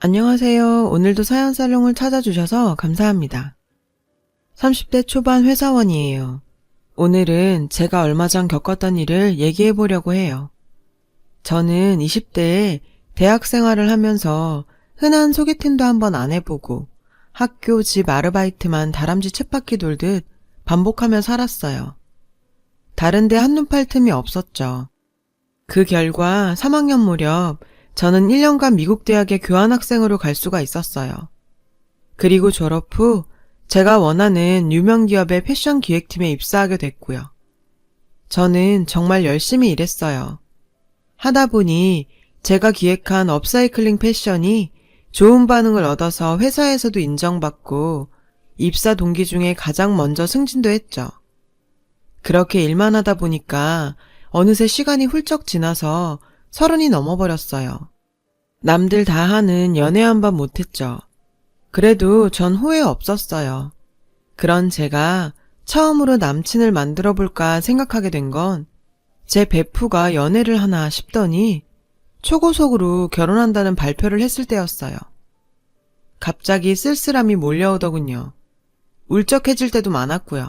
안녕하세요. 오늘도 사연 살롱을 찾아주셔서 감사합니다. 30대 초반 회사원이에요. 오늘은 제가 얼마 전 겪었던 일을 얘기해 보려고 해요. 저는 20대에 대학 생활을 하면서 흔한 소개팅도 한번 안 해보고 학교, 집 아르바이트만 다람쥐 쳇바퀴 돌듯 반복하며 살았어요. 다른데 한눈 팔 틈이 없었죠. 그 결과 3학년 무렵 저는 1년간 미국 대학에 교환학생으로 갈 수가 있었어요. 그리고 졸업 후 제가 원하는 유명 기업의 패션 기획팀에 입사하게 됐고요. 저는 정말 열심히 일했어요. 하다 보니 제가 기획한 업사이클링 패션이 좋은 반응을 얻어서 회사에서도 인정받고 입사 동기 중에 가장 먼저 승진도 했죠. 그렇게 일만 하다 보니까 어느새 시간이 훌쩍 지나서 30이 넘어버렸어요. 남들 다 하는 연애 한 번 못했죠. 그래도 전 후회 없었어요. 그런 제가 처음으로 남친을 만들어 볼까 생각하게 된 건 제 베프가 연애를 하나 싶더니 초고속으로 결혼한다는 발표를 했을 때였어요. 갑자기 쓸쓸함이 몰려오더군요. 울적해질 때도 많았고요.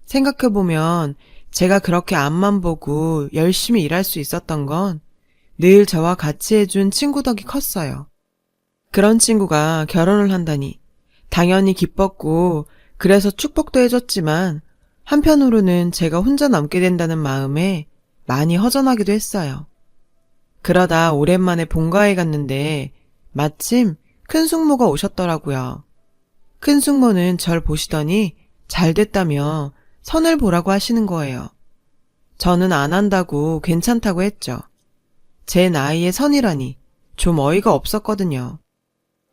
생각해보면 제가 그렇게 앞만 보고 열심히 일할 수 있었던 건 늘 저와 같이 해준 친구 덕이 컸어요. 그런 친구가 결혼을 한다니 당연히 기뻤고 그래서 축복도 해줬지만 한편으로는 제가 혼자 남게 된다는 마음에 많이 허전하기도 했어요. 그러다 오랜만에 본가에 갔는데 마침 큰 숙모가 오셨더라고요. 큰 숙모는 절 보시더니 잘 됐다며 선을 보라고 하시는 거예요. 저는 안 한다고 괜찮다고 했죠. 제 나이에 선이라니 좀 어이가 없었거든요.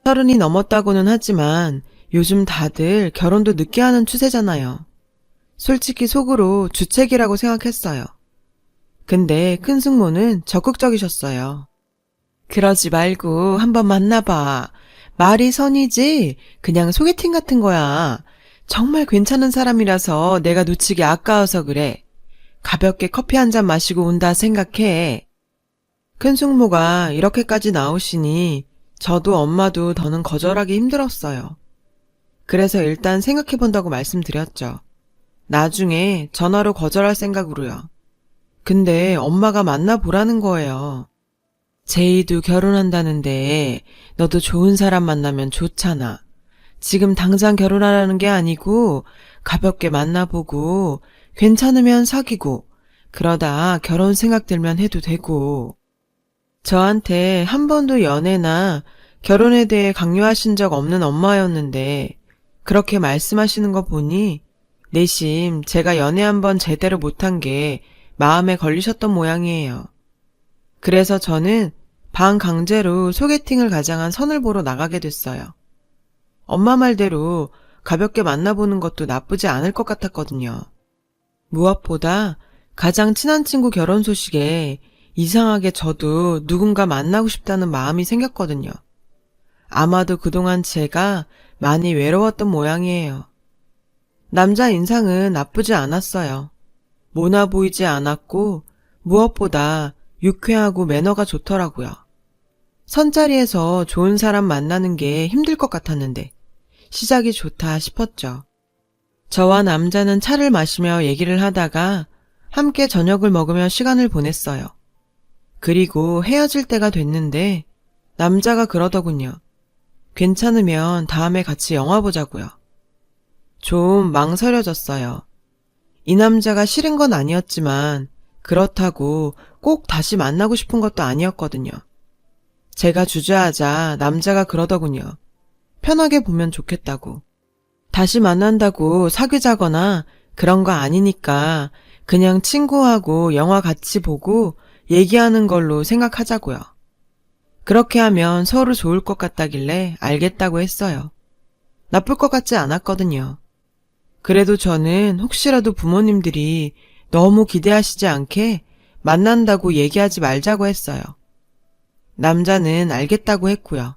30이 넘었다고는 하지만 요즘 다들 결혼도 늦게 하는 추세잖아요. 솔직히 속으로 주책이라고 생각했어요. 근데 큰 숙모는 적극적이셨어요. 그러지 말고 한번 만나봐. 말이 선이지 그냥 소개팅 같은 거야. 정말 괜찮은 사람이라서 내가 놓치기 아까워서 그래. 가볍게 커피 한 잔 마시고 온다 생각해. 큰 숙모가 이렇게까지 나오시니 저도 엄마도 더는 거절하기 힘들었어요. 그래서 일단 생각해본다고 말씀드렸죠. 나중에 전화로 거절할 생각으로요. 근데 엄마가 만나보라는 거예요. 제이도 결혼한다는데 너도 좋은 사람 만나면 좋잖아. 지금 당장 결혼하라는 게 아니고 가볍게 만나보고 괜찮으면 사귀고 그러다 결혼 생각 들면 해도 되고. 저한테 한 번도 연애나 결혼에 대해 강요하신 적 없는 엄마였는데 그렇게 말씀하시는 거 보니 내심 제가 연애 한 번 제대로 못한 게 마음에 걸리셨던 모양이에요. 그래서 저는 반강제로 소개팅을 가장한 선을 보러 나가게 됐어요. 엄마 말대로 가볍게 만나보는 것도 나쁘지 않을 것 같았거든요. 무엇보다 가장 친한 친구 결혼 소식에 이상하게 저도 누군가 만나고 싶다는 마음이 생겼거든요. 아마도 그동안 제가 많이 외로웠던 모양이에요. 남자 인상은 나쁘지 않았어요. 모나 보이지 않았고 무엇보다 유쾌하고 매너가 좋더라고요. 선자리에서 좋은 사람 만나는 게 힘들 것 같았는데 시작이 좋다 싶었죠. 저와 남자는 차를 마시며 얘기를 하다가 함께 저녁을 먹으며 시간을 보냈어요. 그리고 헤어질 때가 됐는데 남자가 그러더군요. 괜찮으면 다음에 같이 영화 보자고요. 좀 망설여졌어요. 이 남자가 싫은 건 아니었지만 그렇다고 꼭 다시 만나고 싶은 것도 아니었거든요. 제가 주저하자 남자가 그러더군요. 편하게 보면 좋겠다고. 다시 만난다고 사귀자거나 그런 거 아니니까 그냥 친구하고 영화 같이 보고 얘기하는 걸로 생각하자고요. 그렇게 하면 서로 좋을 것 같다길래 알겠다고 했어요. 나쁠 것 같지 않았거든요. 그래도 저는 혹시라도 부모님들이 너무 기대하시지 않게 만난다고 얘기하지 말자고 했어요. 남자는 알겠다고 했고요.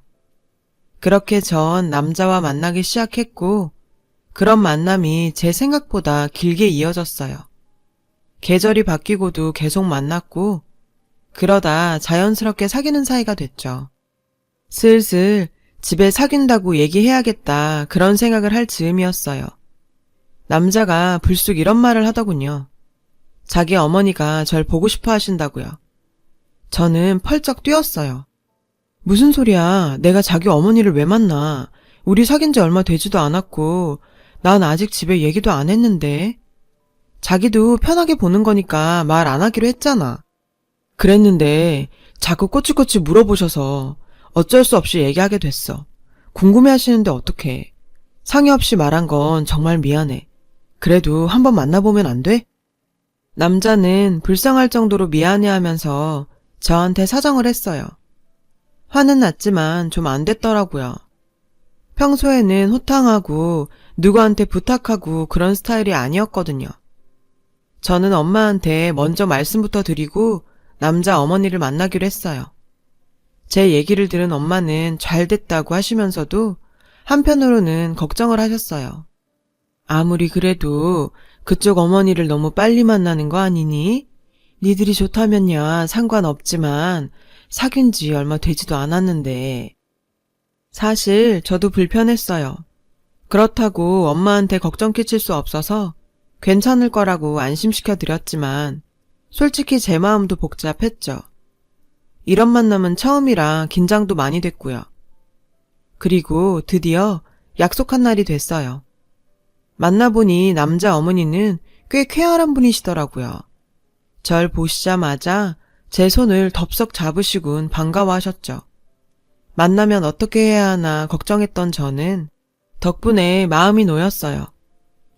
그렇게 전 남자와 만나기 시작했고 그런 만남이 제 생각보다 길게 이어졌어요. 계절이 바뀌고도 계속 만났고 그러다 자연스럽게 사귀는 사이가 됐죠. 슬슬 집에 사귄다고 얘기해야겠다 그런 생각을 할 즈음이었어요. 남자가 불쑥 이런 말을 하더군요. 자기 어머니가 절 보고 싶어 하신다고요. 저는 펄쩍 뛰었어요. 무슨 소리야. 내가 자기 어머니를 왜 만나. 우리 사귄 지 얼마 되지도 않았고 난 아직 집에 얘기도 안 했는데. 자기도 편하게 보는 거니까 말 안 하기로 했잖아. 그랬는데 자꾸 꼬치꼬치 물어보셔서 어쩔 수 없이 얘기하게 됐어. 궁금해하시는데 어떡해. 상의 없이 말한 건 정말 미안해. 그래도 한번 만나보면 안 돼? 남자는 불쌍할 정도로 미안해하면서 저한테 사정을 했어요. 화는 났지만 좀 안 됐더라고요. 평소에는 호탕하고 누구한테 부탁하고 그런 스타일이 아니었거든요. 저는 엄마한테 먼저 말씀부터 드리고 남자 어머니를 만나기로 했어요. 제 얘기를 들은 엄마는 잘 됐다고 하시면서도 한편으로는 걱정을 하셨어요. 아무리 그래도 그쪽 어머니를 너무 빨리 만나는 거 아니니? 니들이 좋다면야 상관없지만 사귄 지 얼마 되지도 않았는데. 사실 저도 불편했어요. 그렇다고 엄마한테 걱정 끼칠 수 없어서 괜찮을 거라고 안심시켜 드렸지만 솔직히 제 마음도 복잡했죠. 이런 만남은 처음이라 긴장도 많이 됐고요. 그리고 드디어 약속한 날이 됐어요. 만나보니 남자 어머니는 꽤 쾌활한 분이시더라고요. 절 보시자마자 제 손을 덥석 잡으시곤 반가워하셨죠. 만나면 어떻게 해야 하나 걱정했던 저는 덕분에 마음이 놓였어요.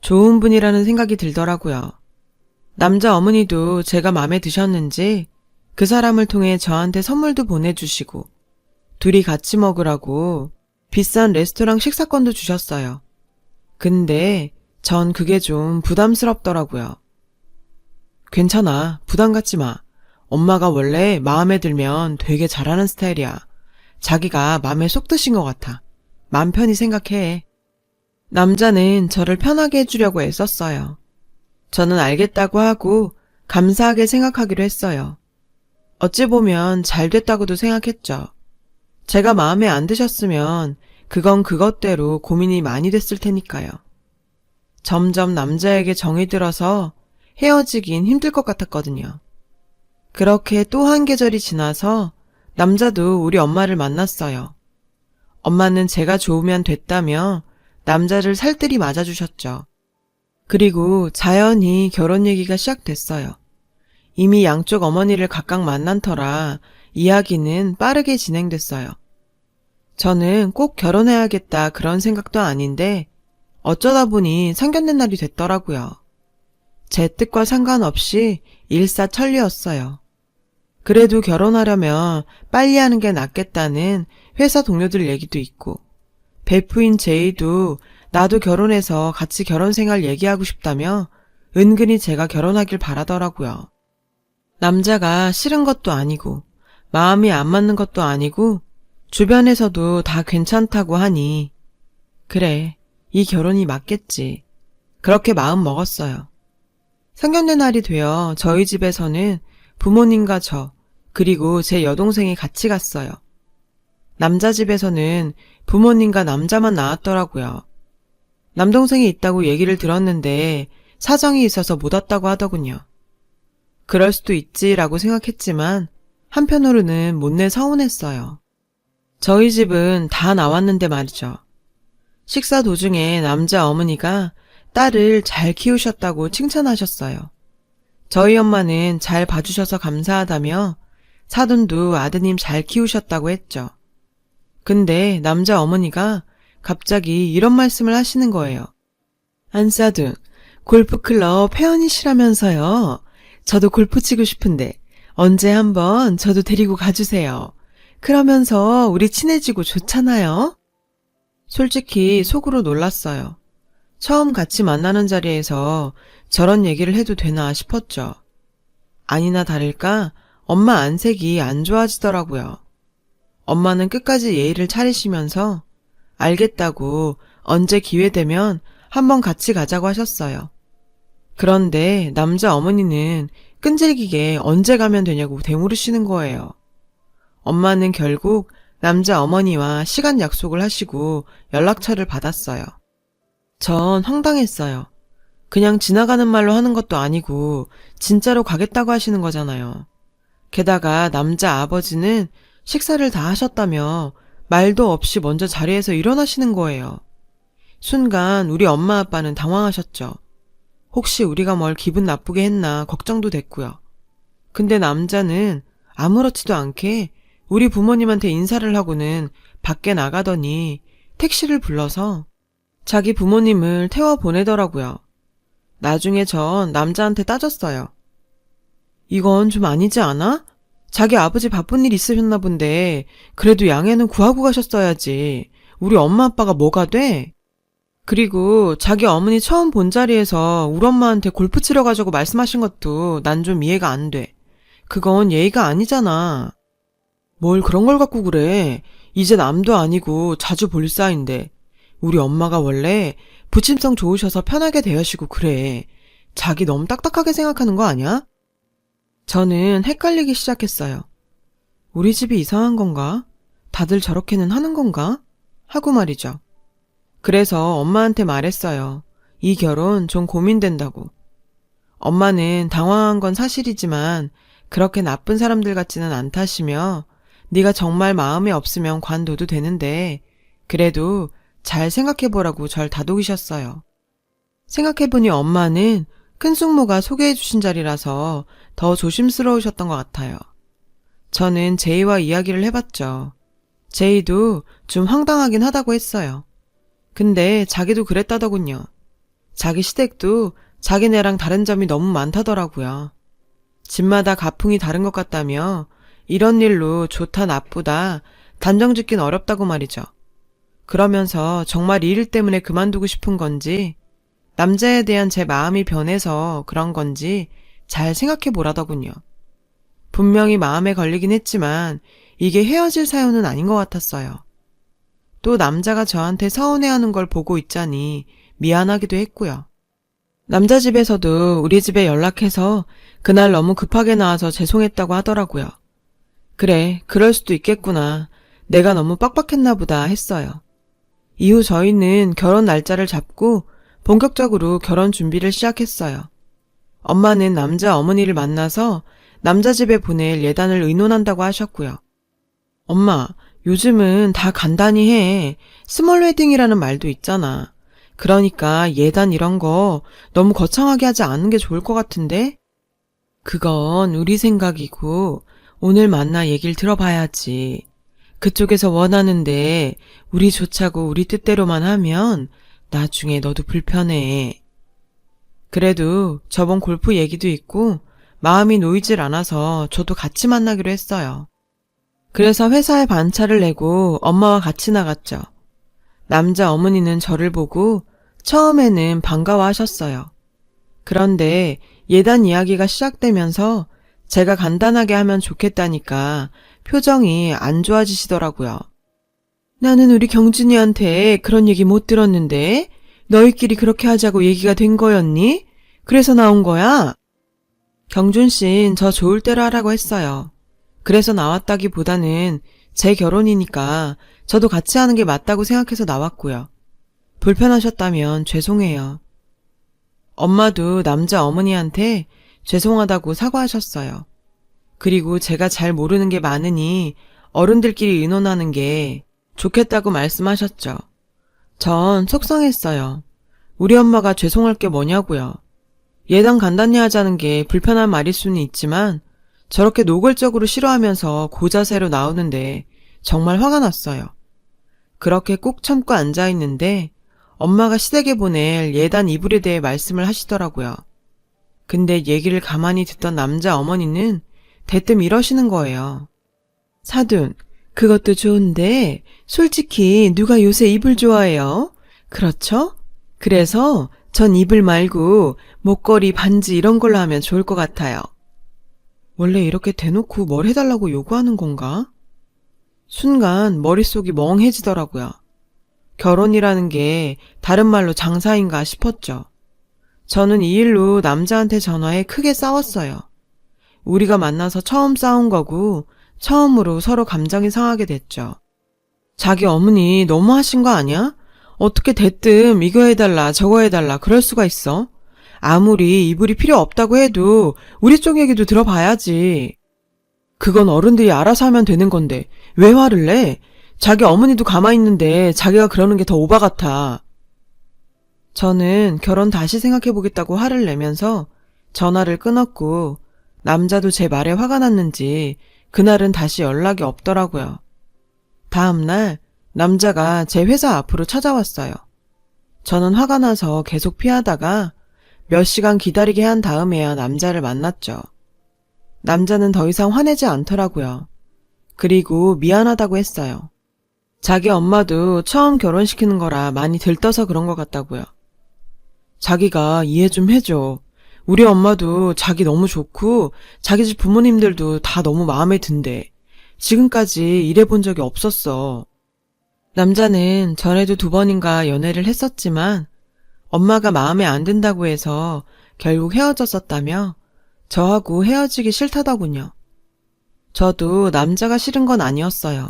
좋은 분이라는 생각이 들더라고요. 남자 어머니도 제가 마음에 드셨는지 그 사람을 통해 저한테 선물도 보내주시고 둘이 같이 먹으라고 비싼 레스토랑 식사권도 주셨어요. 근데 전 그게 좀 부담스럽더라고요. 괜찮아. 부담 갖지 마. 엄마가 원래 마음에 들면 되게 잘하는 스타일이야. 자기가 마음에 쏙 드신 것 같아. 맘 편히 생각해. 남자는 저를 편하게 해주려고 애썼어요. 저는 알겠다고 하고 감사하게 생각하기로 했어요. 어찌 보면 잘 됐다고도 생각했죠. 제가 마음에 안 드셨으면 그건 그것대로 고민이 많이 됐을 테니까요. 점점 남자에게 정이 들어서 헤어지긴 힘들 것 같았거든요. 그렇게 또 한 계절이 지나서 남자도 우리 엄마를 만났어요. 엄마는 제가 좋으면 됐다며 남자를 살뜰히 맞아주셨죠. 그리고 자연히 결혼 얘기가 시작됐어요. 이미 양쪽 어머니를 각각 만난 터라 이야기는 빠르게 진행됐어요. 저는 꼭 결혼해야겠다 그런 생각도 아닌데 어쩌다 보니 상견례 날이 됐더라고요. 제 뜻과 상관없이 일사천리였어요. 그래도 결혼하려면 빨리 하는 게 낫겠다는 회사 동료들 얘기도 있고 베프인 제이도 나도 결혼해서 같이 결혼 생활 얘기하고 싶다며 은근히 제가 결혼하길 바라더라고요. 남자가 싫은 것도 아니고 마음이 안 맞는 것도 아니고 주변에서도 다 괜찮다고 하니 그래, 이 결혼이 맞겠지. 그렇게 마음 먹었어요. 상견례 날이 되어 저희 집에서는 부모님과 저 그리고 제 여동생이 같이 갔어요. 남자 집에서는 부모님과 남자만 나왔더라고요. 남동생이 있다고 얘기를 들었는데 사정이 있어서 못 왔다고 하더군요. 그럴 수도 있지라고 생각했지만 한편으로는 못내 서운했어요. 저희 집은 다 나왔는데 말이죠. 식사 도중에 남자 어머니가 딸을 잘 키우셨다고 칭찬하셨어요. 저희 엄마는 잘 봐주셔서 감사하다며 사돈도 아드님 잘 키우셨다고 했죠. 근데 남자 어머니가 갑자기 이런 말씀을 하시는 거예요. 안사돈, 골프클럽 회원이시라면서요. 저도 골프 치고 싶은데 언제 한번 저도 데리고 가주세요. 그러면서 우리 친해지고 좋잖아요. 솔직히 속으로 놀랐어요. 처음 같이 만나는 자리에서 저런 얘기를 해도 되나 싶었죠. 아니나 다를까 엄마 안색이 안 좋아지더라고요. 엄마는 끝까지 예의를 차리시면서 알겠다고 언제 기회되면 한번 같이 가자고 하셨어요. 그런데 남자 어머니는 끈질기게 언제 가면 되냐고 되물으시는 거예요. 엄마는 결국 남자 어머니와 시간 약속을 하시고 연락처를 받았어요. 전 황당했어요. 그냥 지나가는 말로 하는 것도 아니고 진짜로 가겠다고 하시는 거잖아요. 게다가 남자 아버지는 식사를 다 하셨다며 말도 없이 먼저 자리에서 일어나시는 거예요. 순간 우리 엄마 아빠는 당황하셨죠. 혹시 우리가 뭘 기분 나쁘게 했나 걱정도 됐고요. 근데 남자는 아무렇지도 않게 우리 부모님한테 인사를 하고는 밖에 나가더니 택시를 불러서 자기 부모님을 태워 보내더라고요. 나중에 전 남자한테 따졌어요. 이건 좀 아니지 않아? 자기 아버지 바쁜 일 있으셨나 본데 그래도 양해는 구하고 가셨어야지. 우리 엄마 아빠가 뭐가 돼? 그리고 자기 어머니 처음 본 자리에서 우리 엄마한테 골프 치러 가자고 말씀하신 것도 난 좀 이해가 안 돼. 그건 예의가 아니잖아. 뭘 그런 걸 갖고 그래. 이제 남도 아니고 자주 볼 사이인데. 우리 엄마가 원래 부침성 좋으셔서 편하게 대하시고 그래. 자기 너무 딱딱하게 생각하는 거 아니야? 저는 헷갈리기 시작했어요. 우리 집이 이상한 건가? 다들 저렇게는 하는 건가? 하고 말이죠. 그래서 엄마한테 말했어요. 이 결혼 좀 고민된다고. 엄마는 당황한 건 사실이지만 그렇게 나쁜 사람들 같지는 않다시며 네가 정말 마음에 없으면 관둬도 되는데 그래도 잘 생각해보라고 절 다독이셨어요. 생각해보니 엄마는 큰 숙모가 소개해주신 자리라서 더 조심스러우셨던 것 같아요. 저는 제이와 이야기를 해봤죠. 제이도 좀 황당하긴 하다고 했어요. 근데 자기도 그랬다더군요. 자기 시댁도 자기네랑 다른 점이 너무 많다더라고요. 집마다 가풍이 다른 것 같다며 이런 일로 좋다 나쁘다 단정 짓긴 어렵다고 말이죠. 그러면서 정말 이 일 때문에 그만두고 싶은 건지 남자에 대한 제 마음이 변해서 그런 건지 잘 생각해 보라더군요. 분명히 마음에 걸리긴 했지만 이게 헤어질 사연은 아닌 것 같았어요. 또 남자가 저한테 서운해하는 걸 보고 있자니 미안하기도 했고요. 남자 집에서도 우리 집에 연락해서 그날 너무 급하게 나와서 죄송했다고 하더라고요. 그래, 그럴 수도 있겠구나. 내가 너무 빡빡했나 보다 했어요. 이후 저희는 결혼 날짜를 잡고 본격적으로 결혼 준비를 시작했어요. 엄마는 남자 어머니를 만나서 남자 집에 보낼 예단을 의논한다고 하셨고요. 엄마, 요즘은 다 간단히 해. 스몰 웨딩이라는 말도 있잖아. 그러니까 예단 이런 거 너무 거창하게 하지 않은 게 좋을 것 같은데? 그건 우리 생각이고 오늘 만나 얘기를 들어봐야지. 그쪽에서 원하는데 우리 좋자고 우리 뜻대로만 하면 나중에 너도 불편해. 그래도 저번 골프 얘기도 있고 마음이 놓이질 않아서 저도 같이 만나기로 했어요. 그래서 회사에 반차를 내고 엄마와 같이 나갔죠. 남자 어머니는 저를 보고 처음에는 반가워하셨어요. 그런데 예단 이야기가 시작되면서 제가 간단하게 하면 좋겠다니까 표정이 안 좋아지시더라고요. 나는 우리 경준이한테 그런 얘기 못 들었는데 너희끼리 그렇게 하자고 얘기가 된 거였니? 그래서 나온 거야? 경준 씨는 저 좋을 대로 하라고 했어요. 그래서 나왔다기보다는 제 결혼이니까 저도 같이 하는 게 맞다고 생각해서 나왔고요. 불편하셨다면 죄송해요. 엄마도 남자 어머니한테 죄송하다고 사과하셨어요. 그리고 제가 잘 모르는 게 많으니 어른들끼리 의논하는 게 좋겠다고 말씀하셨죠. 전 속상했어요. 우리 엄마가 죄송할 게 뭐냐고요. 예단 간단히 하자는 게 불편한 말일 수는 있지만 저렇게 노골적으로 싫어하면서 고자세로 나오는데 정말 화가 났어요. 그렇게 꾹 참고 앉아있는데 엄마가 시댁에 보낼 예단 이불에 대해 말씀을 하시더라고요. 근데 얘기를 가만히 듣던 남자 어머니는 대뜸 이러시는 거예요. 사돈, 그것도 좋은데 솔직히 누가 요새 이불 좋아해요? 그렇죠? 그래서 전 이불 말고 목걸이, 반지 이런 걸로 하면 좋을 것 같아요. 원래 이렇게 대놓고 뭘 해달라고 요구하는 건가? 순간 머릿속이 멍해지더라고요. 결혼이라는 게 다른 말로 장사인가 싶었죠. 저는 이 일로 남자한테 전화해 크게 싸웠어요. 우리가 만나서 처음 싸운 거고 처음으로 서로 감정이 상하게 됐죠. 자기 어머니 너무 하신 거 아니야? 어떻게 대뜸 이거 해달라 저거 해달라 그럴 수가 있어? 아무리 이불이 필요 없다고 해도 우리 쪽 얘기도 들어봐야지. 그건 어른들이 알아서 하면 되는 건데 왜 화를 내? 자기 어머니도 가만히 있는데 자기가 그러는 게 더 오바 같아. 저는 결혼 다시 생각해보겠다고 화를 내면서 전화를 끊었고 남자도 제 말에 화가 났는지 그날은 다시 연락이 없더라고요. 다음날 남자가 제 회사 앞으로 찾아왔어요. 저는 화가 나서 계속 피하다가 몇 시간 기다리게 한 다음에야 남자를 만났죠. 남자는 더 이상 화내지 않더라고요. 그리고 미안하다고 했어요. 자기 엄마도 처음 결혼시키는 거라 많이 들떠서 그런 것 같다고요. 자기가 이해 좀 해줘. 우리 엄마도 자기 너무 좋고 자기 집 부모님들도 다 너무 마음에 든대. 지금까지 일해본 적이 없었어. 남자는 전에도 2번인가 연애를 했었지만 엄마가 마음에 안 든다고 해서 결국 헤어졌었다며 저하고 헤어지기 싫다더군요. 저도 남자가 싫은 건 아니었어요.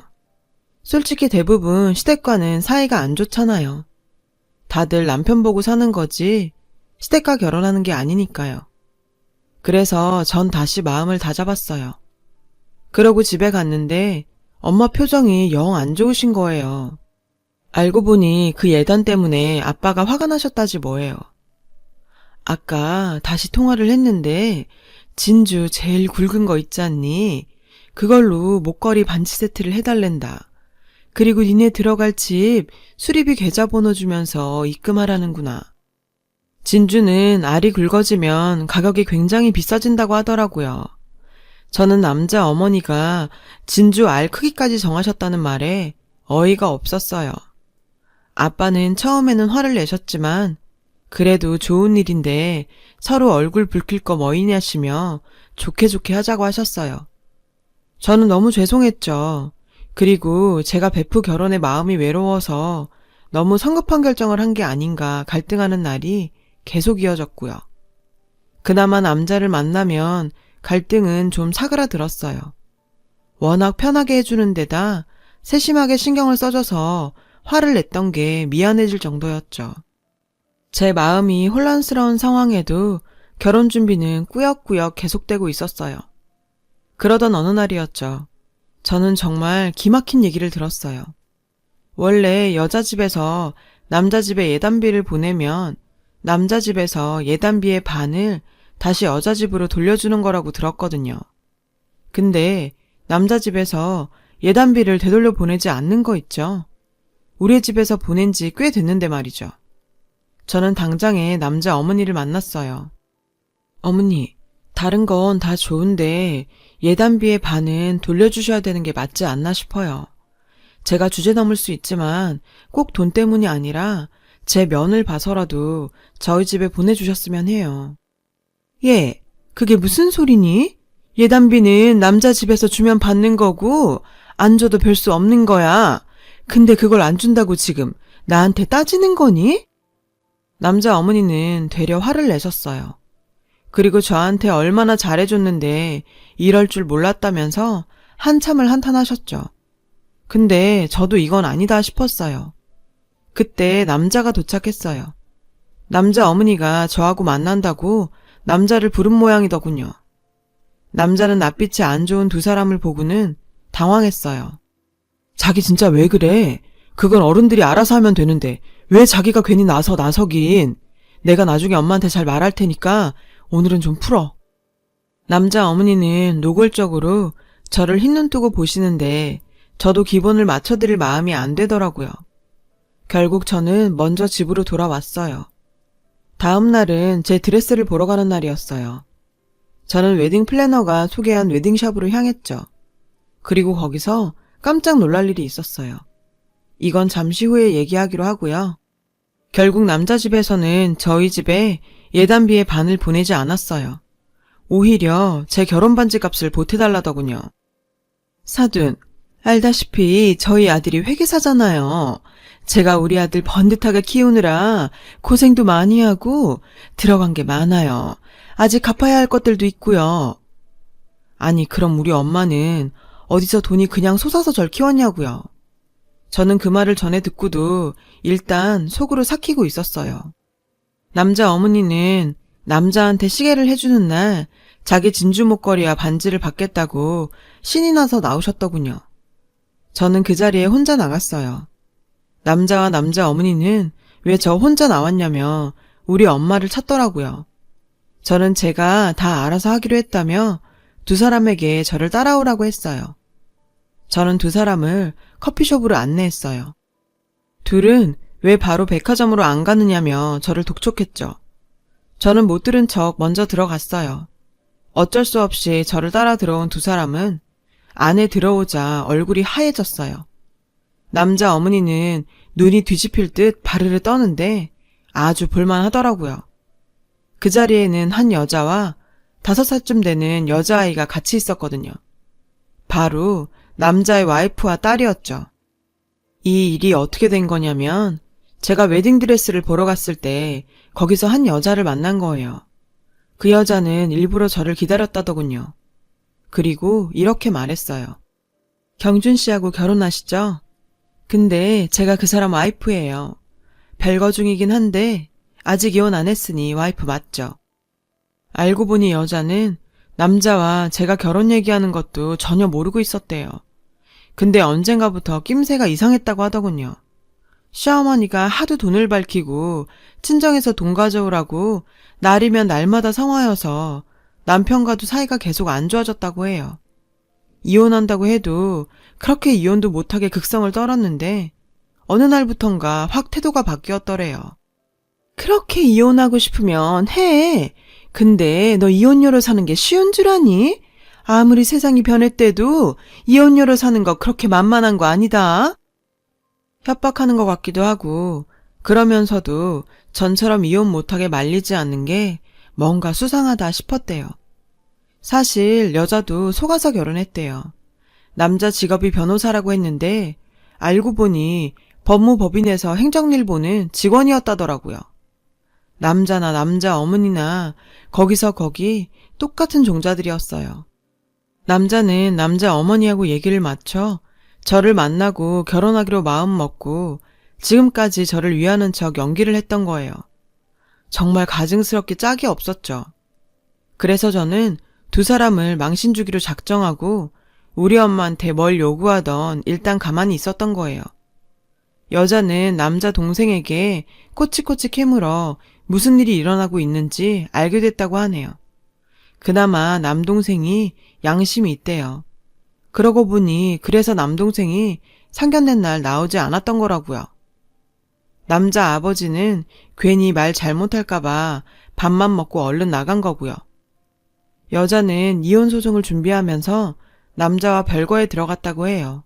솔직히 대부분 시댁과는 사이가 안 좋잖아요. 다들 남편 보고 사는 거지 시댁과 결혼하는 게 아니니까요. 그래서 전 다시 마음을 다잡았어요. 그러고 집에 갔는데 엄마 표정이 영 안 좋으신 거예요. 알고 보니 그 예단 때문에 아빠가 화가 나셨다지 뭐예요. 아까 다시 통화를 했는데 진주 제일 굵은 거 있지 않니? 그걸로 목걸이 반지 세트를 해달랜다. 그리고 니네 들어갈 집 수리비 계좌번호 주면서 입금하라는구나. 진주는 알이 굵어지면 가격이 굉장히 비싸진다고 하더라고요. 저는 남자 어머니가 진주 알 크기까지 정하셨다는 말에 어이가 없었어요. 아빠는 처음에는 화를 내셨지만 그래도 좋은 일인데 서로 얼굴 붉힐 거 뭐이냐시며 좋게 좋게 하자고 하셨어요. 저는 너무 죄송했죠. 그리고 제가 베프 결혼에 마음이 외로워서 너무 성급한 결정을 한 게 아닌가 갈등하는 날이 계속 이어졌고요. 그나마 남자를 만나면 갈등은 좀 사그라들었어요. 워낙 편하게 해주는 데다 세심하게 신경을 써줘서 화를 냈던 게 미안해질 정도였죠. 제 마음이 혼란스러운 상황에도 결혼 준비는 꾸역꾸역 계속되고 있었어요. 그러던 어느 날이었죠. 저는 정말 기막힌 얘기를 들었어요. 원래 여자 집에서 남자 집에 예단비를 보내면 남자 집에서 예단비의 반을 다시 여자 집으로 돌려주는 거라고 들었거든요. 근데 남자 집에서 예단비를 되돌려 보내지 않는 거 있죠. 우리 집에서 보낸 지 꽤 됐는데 말이죠. 저는 당장에 남자 어머니를 만났어요. 어머니, 다른 건 다 좋은데 예단비의 반은 돌려주셔야 되는 게 맞지 않나 싶어요. 제가 주제 넘을 수 있지만 꼭 돈 때문이 아니라 제 면을 봐서라도 저희 집에 보내주셨으면 해요. 예, 그게 무슨 소리니? 예단비는 남자 집에서 주면 받는 거고 안 줘도 별 수 없는 거야. 근데 그걸 안 준다고 지금 나한테 따지는 거니? 남자 어머니는 되려 화를 내셨어요. 그리고 저한테 얼마나 잘해줬는데 이럴 줄 몰랐다면서 한참을 한탄하셨죠. 근데 저도 이건 아니다 싶었어요. 그때 남자가 도착했어요. 남자 어머니가 저하고 만난다고 남자를 부른 모양이더군요. 남자는 낯빛이 안 좋은 2사람을 보고는 당황했어요. 자기 진짜 왜 그래? 그건 어른들이 알아서 하면 되는데 왜 자기가 괜히 나서긴. 내가 나중에 엄마한테 잘 말할 테니까 오늘은 좀 풀어. 남자 어머니는 노골적으로 저를 흰눈 뜨고 보시는데 저도 기본을 맞춰드릴 마음이 안 되더라고요. 결국 저는 먼저 집으로 돌아왔어요. 다음 날은 제 드레스를 보러 가는 날이었어요. 저는 웨딩 플래너가 소개한 웨딩샵으로 향했죠. 그리고 거기서 깜짝 놀랄 일이 있었어요. 이건 잠시 후에 얘기하기로 하고요. 결국 남자 집에서는 저희 집에 예단비의 반을 보내지 않았어요. 오히려 제 결혼 반지 값을 보태달라더군요. 사돈, 알다시피 저희 아들이 회계사잖아요. 제가 우리 아들 번듯하게 키우느라 고생도 많이 하고 들어간 게 많아요. 아직 갚아야 할 것들도 있고요. 아니 그럼 우리 엄마는 어디서 돈이 그냥 솟아서 절 키웠냐고요. 저는 그 말을 전에 듣고도 일단 속으로 삭히고 있었어요. 남자 어머니는 남자한테 시계를 해주는 날 자기 진주 목걸이와 반지를 받겠다고 신이 나서 나오셨더군요. 저는 그 자리에 혼자 나갔어요. 남자와 남자 어머니는 왜 저 혼자 나왔냐며 우리 엄마를 찾더라고요. 저는 제가 다 알아서 하기로 했다며 두 사람에게 저를 따라오라고 했어요. 저는 두 사람을 커피숍으로 안내했어요. 둘은 왜 바로 백화점으로 안 가느냐며 저를 독촉했죠. 저는 못 들은 척 먼저 들어갔어요. 어쩔 수 없이 저를 따라 들어온 두 사람은 안에 들어오자 얼굴이 하얘졌어요. 남자 어머니는 눈이 뒤집힐 듯 바르르 떠는데 아주 볼만하더라고요. 그 자리에는 한 여자와 5살쯤 되는 여자아이가 같이 있었거든요. 바로 남자의 와이프와 딸이었죠. 이 일이 어떻게 된 거냐면 제가 웨딩드레스를 보러 갔을 때 거기서 한 여자를 만난 거예요. 그 여자는 일부러 저를 기다렸다더군요. 그리고 이렇게 말했어요. 경준 씨하고 결혼하시죠? 근데 제가 그 사람 와이프예요. 별거 중이긴 한데 아직 이혼 안 했으니 와이프 맞죠? 알고 보니 여자는 남자와 제가 결혼 얘기하는 것도 전혀 모르고 있었대요. 근데 언젠가부터 낌새가 이상했다고 하더군요. 시어머니가 하도 돈을 밝히고 친정에서 돈 가져오라고 날이면 날마다 성화여서 남편과도 사이가 계속 안 좋아졌다고 해요. 이혼한다고 해도 그렇게 이혼도 못하게 극성을 떨었는데 어느 날부턴가 확 태도가 바뀌었더래요. 그렇게 이혼하고 싶으면 해. 근데 너 이혼녀로 사는 게 쉬운 줄 아니? 아무리 세상이 변했대도 이혼녀로 사는 거 그렇게 만만한 거 아니다. 협박하는 것 같기도 하고 그러면서도 전처럼 이혼 못하게 말리지 않는 게 뭔가 수상하다 싶었대요. 사실 여자도 속아서 결혼했대요. 남자 직업이 변호사라고 했는데 알고 보니 법무법인에서 행정일 보는 직원이었다더라고요. 남자나 남자 어머니나 거기서 거기 똑같은 종자들이었어요. 남자는 남자 어머니하고 얘기를 맞춰 저를 만나고 결혼하기로 마음 먹고 지금까지 저를 위하는 척 연기를 했던 거예요. 정말 가증스럽게 짝이 없었죠. 그래서 저는 두 사람을 망신 주기로 작정하고 우리 엄마한테 뭘 요구하던 일단 가만히 있었던 거예요. 여자는 남자 동생에게 코치코치 캐물어 무슨 일이 일어나고 있는지 알게 됐다고 하네요. 그나마 남동생이 양심이 있대요. 그러고 보니 그래서 남동생이 상견례 날 나오지 않았던 거라고요. 남자 아버지는 괜히 말 잘못할까봐 밥만 먹고 얼른 나간 거고요. 여자는 이혼 소송을 준비하면서 남자와 별거에 들어갔다고 해요.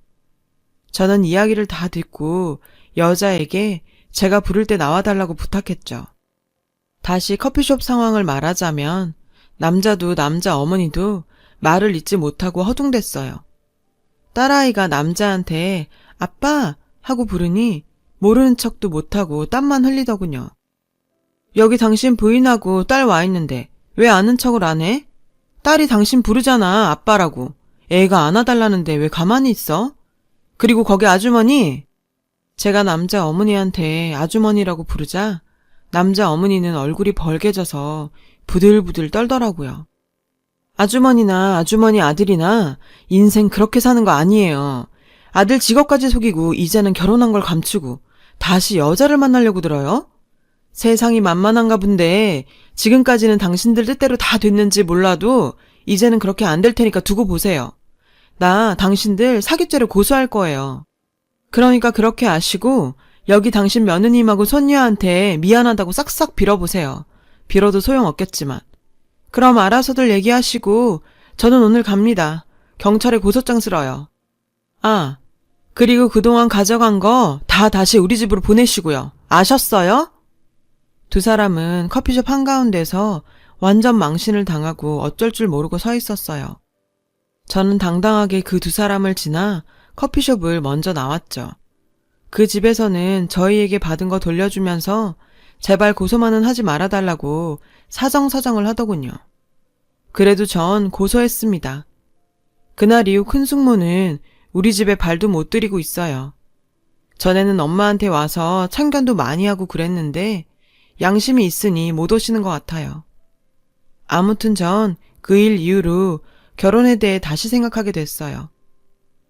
저는 이야기를 다 듣고 여자에게 제가 부를 때 나와달라고 부탁했죠. 다시 커피숍 상황을 말하자면 남자도 남자 어머니도 말을 잇지 못하고 허둥댔어요. 딸아이가 남자한테 아빠 하고 부르니 모르는 척도 못하고 땀만 흘리더군요. 여기 당신 부인하고 딸 와 있는데 왜 아는 척을 안 해? 딸이 당신 부르잖아 아빠라고. 애가 안아달라는데 왜 가만히 있어? 그리고 거기 아주머니. 제가 남자 어머니한테 아주머니라고 부르자 남자 어머니는 얼굴이 벌개져서 부들부들 떨더라고요. 아주머니나 아주머니 아들이나 인생 그렇게 사는 거 아니에요. 아들 직업까지 속이고 이제는 결혼한 걸 감추고 다시 여자를 만나려고 들어요? 세상이 만만한가 본데 지금까지는 당신들 뜻대로 다 됐는지 몰라도 이제는 그렇게 안 될 테니까 두고 보세요. 나 당신들 사기죄로 고소할 거예요. 그러니까 그렇게 아시고 여기 당신 며느님하고 손녀한테 미안하다고 싹싹 빌어보세요. 빌어도 소용없겠지만. 그럼 알아서들 얘기하시고 저는 오늘 갑니다. 경찰에 고소장 쓸어요. 아, 그리고 그동안 가져간 거 다 다시 우리 집으로 보내시고요. 아셨어요? 두 사람은 커피숍 한가운데서 완전 망신을 당하고 어쩔 줄 모르고 서 있었어요. 저는 당당하게 그 두 사람을 지나 커피숍을 먼저 나왔죠. 그 집에서는 저희에게 받은 거 돌려주면서 제발 고소만은 하지 말아달라고 사정사정을 하더군요. 그래도 전 고소했습니다. 그날 이후 큰 숙모는 우리 집에 발도 못 들이고 있어요. 전에는 엄마한테 와서 참견도 많이 하고 그랬는데 양심이 있으니 못 오시는 것 같아요. 아무튼 전 그 일 이후로 결혼에 대해 다시 생각하게 됐어요.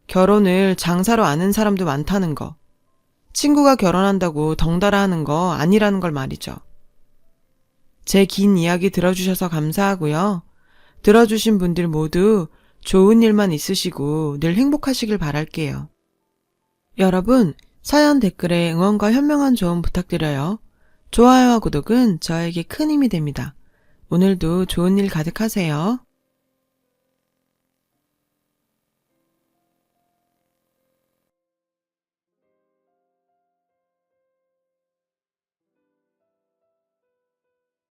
결혼을 장사로 아는 사람도 많다는 거. 친구가 결혼한다고 덩달아 하는 거 아니라는 걸 말이죠. 제 긴 이야기 들어주셔서 감사하고요. 들어주신 분들 모두 좋은 일만 있으시고 늘 행복하시길 바랄게요. 여러분, 사연 댓글에 응원과 현명한 조언 부탁드려요. 좋아요와 구독은 저에게 큰 힘이 됩니다. 오늘도 좋은 일 가득하세요.